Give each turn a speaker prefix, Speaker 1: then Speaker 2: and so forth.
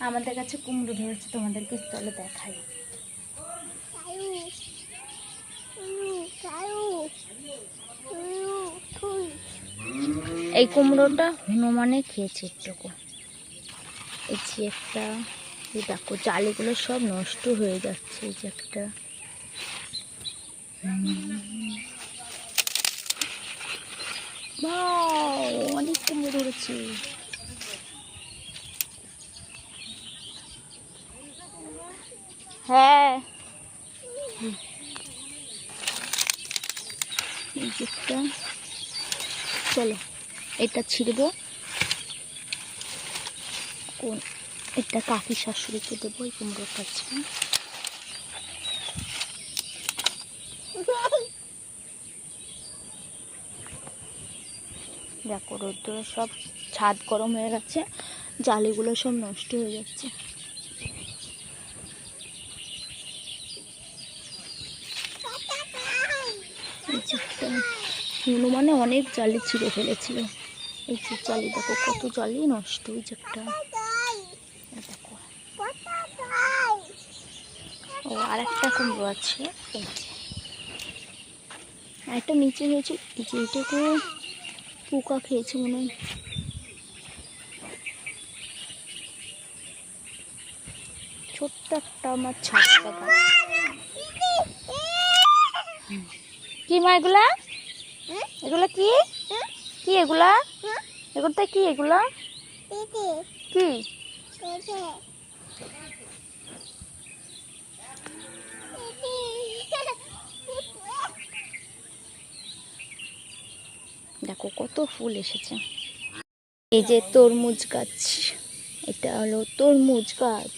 Speaker 1: আমাদের কাছে কুমড়ো ধরেছে, তোমাদেরকে চলো দেখাই। এই কুমড়োটা হনুমানে খেয়েছে একটুকু। এই যে একটা, এই দেখো জালিগুলো সব নষ্ট হয়ে যাচ্ছে। এই যে একটা, অনেক কুমড়ো ধরেছে। হ্যাঁ, এই যে একটা, চলো এটা ছিড়বো, কোন এটা কাকি শাশুড়িকে দেবো এই কুমড়োর কাছে। দেখো রোদ্দুর সব ছাদ গরম হয়ে গেছে, জালিগুলো সব নষ্ট হয়ে যাচ্ছে। হনুমানে অনেক জালি ছিঁড়ে ফেলেছিল। এই যে জালি দেখো কত জালি নষ্ট। এই যে একটা দেখো, ও আর একটা কুমড়ো আছে, একটা নিচে হয়েছে। এই যে এটাকে পোকা খেয়েছে মনে হয়। ছোট্ট একটা আমার ছাদ বাগান। কি মা এগুলা? এগুলা কি কি এগুলা? এগুলোতে কি এগুলা কি? দেখো কত ফুল এসেছে। এই যে তরমুজ গাছ, এটা হলো তরমুজ গাছ।